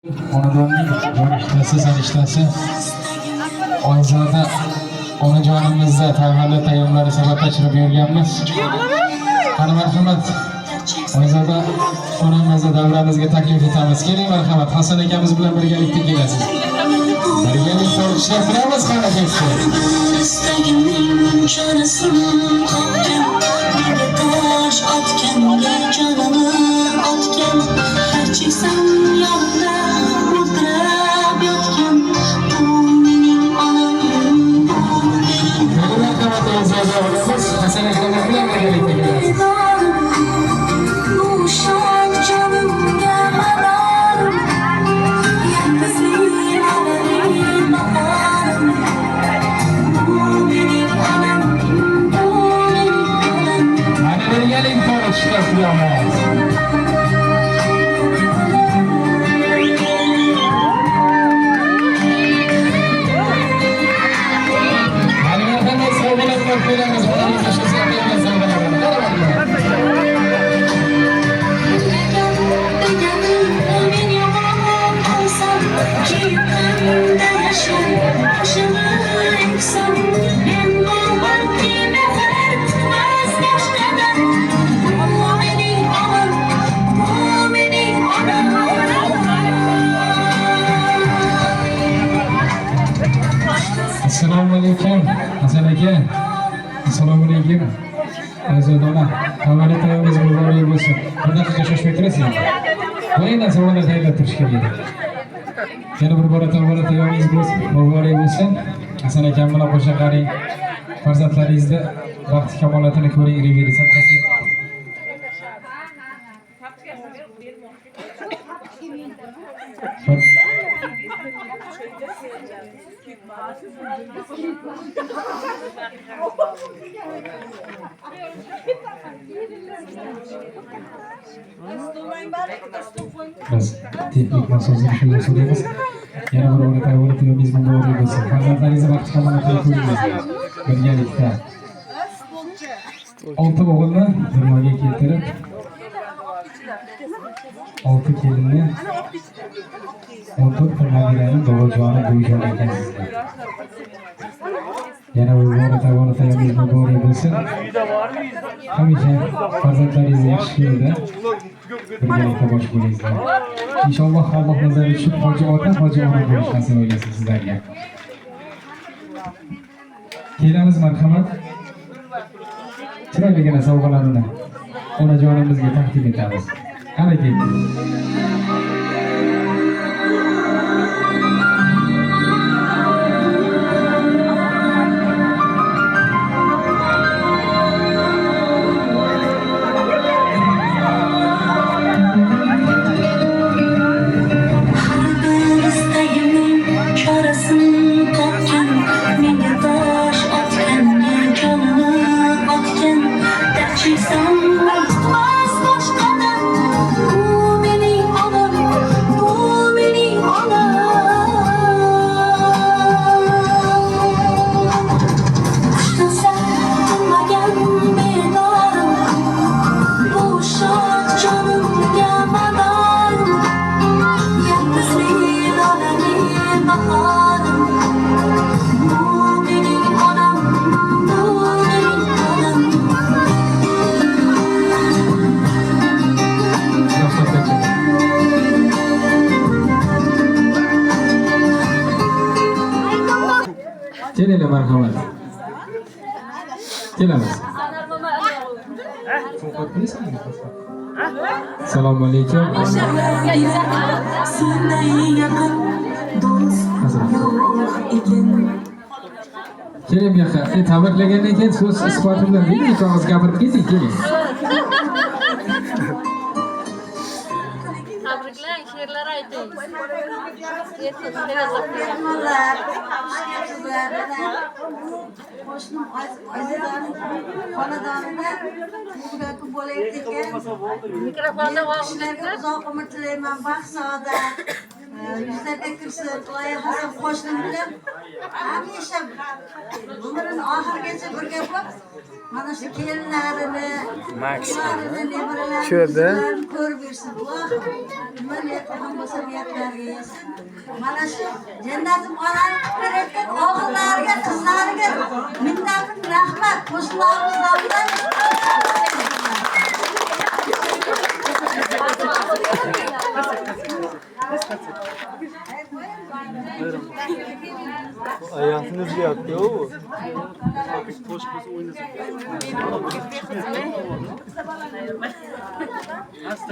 Xonadonning bo'lishtasi, sarishtasi Oyzoda onajonimizda tavallud tayyomlari sabab tashrif buyurganmiz. Qani marhamat. Oyzoda onamizga davramizga taklif etamiz. Keling marhamat, Hasan akamiz bilan birgalikda kelasiz. Birgalikda ishlab turamiz qani ketsin. Hasan akamiz bilan birgalikda kelasiz. Assalomu alaykum. Hasan aka. Assalomu alaykum. Azizona, tavallud tayyomimiz muborak bo'lsin. Bir daqiqa shoshmay turasizmi? Qo'yinglar, savollar tayyorlab turish kerak. Yana bir bora tavallud tayyomingiz muborak bo'lsin. Hasan akam bilan qo'shni qaring. Farzandlaringizni baxt kamolatini ko'ring, riveri sapasi. Biz texnik nosozlik shunday so'raymiz. Yana bir bora tavallud tayyomingiz muborak bo'lsin. Farzandlaringizni baxt kamolatini ko'ring. Birgalikda 6 o'g'ilni dunyoga keltirib 6 kelinni 14 nabirani bobojoni bo'yjon ekansizlar. Yana bir bora tavallud tayyomingiz muborak bo'lsin. Hamisha farzandlaringiz yaxshi yo'lda birgalikda bosh bo'linglar. Inshaalloh Alloh nazariga tushib hoji ota, hoji ona bo'lish nasib eylesin sizlarga. Kelamiz marhamat. Chiroyligina sovg'alarini onajonimizga taqdim etamiz. Qani keling. Kelinglar marhamat. Kelamiz. Assalomu alaykum. Keling bu yoqqa. Tabriklagandan keyin so'z isboti bilan ikkomiz gapirib keting, keling. Tabriklang, she'rlar ayting. Qo'shnim Azizaning xonadonida muborak bo'laylik ekan. Mikrofonni olishinglar. Uzoq umr tilayman, baxt saodat. Yuzlarga kirsin. Loyiha Hasan qo'shnim bilan hamisha umrini oxirigacha birga bo'lib mana shu kelinlarini Ko'rdi. ko'rib yursin. Alloh nima niyatlagan bo'lsa niyatlariga yetsin. Mana shu jannatim onani berayotgan o'g'illariga, qizlariga minnatli rahmat. Qo'shnilarimizdan bilan Hayatınızı yaptı o.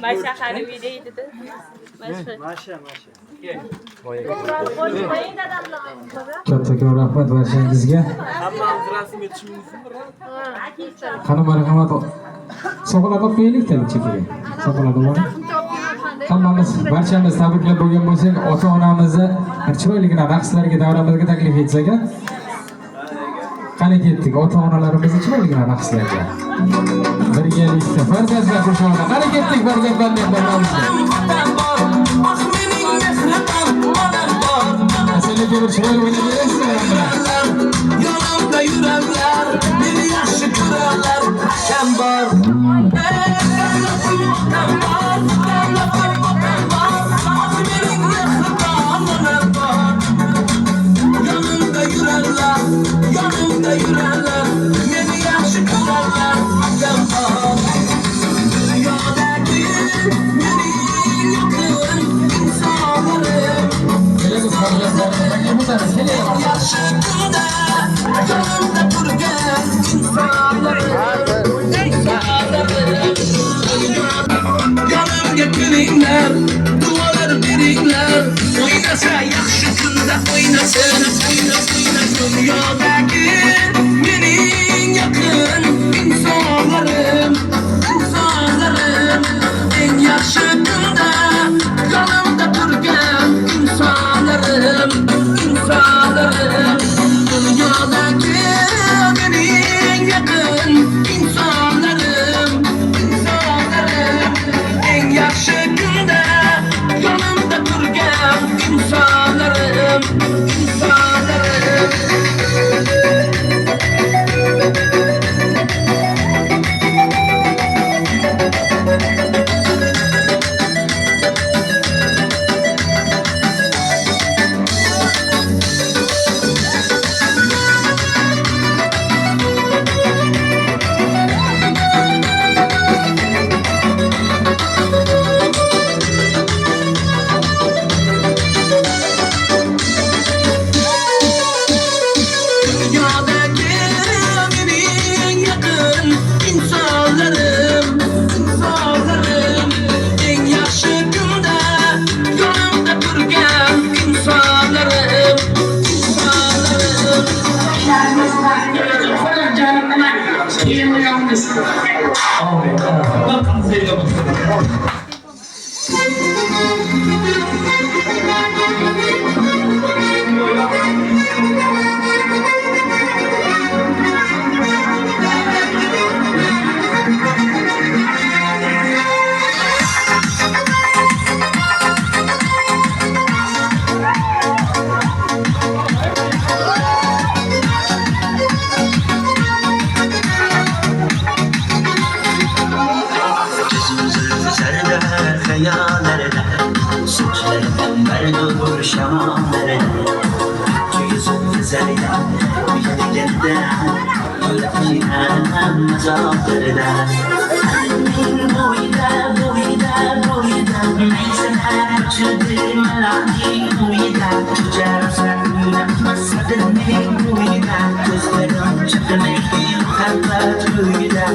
Maşa hanım videoyu dedi. Maşa. Kattakon rahmat barchangizga. Qani marhamat. Sog'lab qo'yaylik talik chekiga. Sog'lab bor. Hammamiz barchamiz tabriklab bo'lgan bo'lsak, ota-onamizni chiroyligina raqslarga, davramizga taklif etsak, qani ketdik ota-onalarimizni chiroyligina raqslarga. Birgalikda farzandlar qo'shig'ida qani ketdik farzandlarning birlamizga. Masalada bir chiroyli o'ynaverasiz. Yolumda yürürler, bir yaşı kırarlar, hakem var. Yanımda yürürler, yeni yaşı kırarlar, hakem var. Dünyadaki yeni yakın insanlarım. Yaşımda yanımda durgan insanlarım. Yanımga kelinglar, duolar beringlar. Oynasa yaxshi kunda oynasın. Dünyodagi mening yaqin insonlarim. Eng yaxshi kunda yanımda turgan insonlarim. Dünyodagi mening yaqin insonlarim. Eng yaxshi kunda yanımda turgan insonlarim. Dünyadaki mening yaqin insonlarim. Eng yaxshi kunda yanımda turgan insonlarim. Hayallerine, suçlarından verdur şamanlarına. Yüzün güzeline, bir yerinde, yürekçiden mazaplarına. Kalbin boyda, meyseler çöldür meladi boyda. Çöcersen masadın boyda, gözlerim çökmek yukarıda boyda.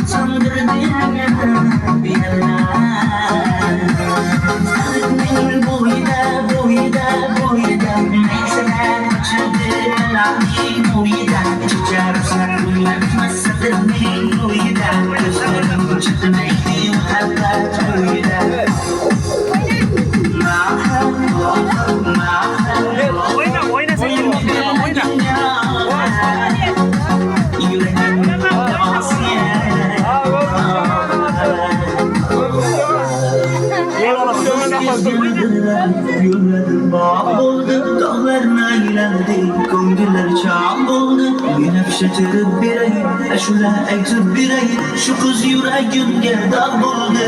Sandır Sadrning ro'yida ko'zlarim chaqnaydi muhabbat ro'yida Oyna sen oyna Yüreğim Yo'lladim bağ bo'ldi, dog'larni aylandim, ko'ngillar cham bo'ldi. Binafsha terib beray, ashula aytib beray, shu qiz yuragimga dog' bo'ldi.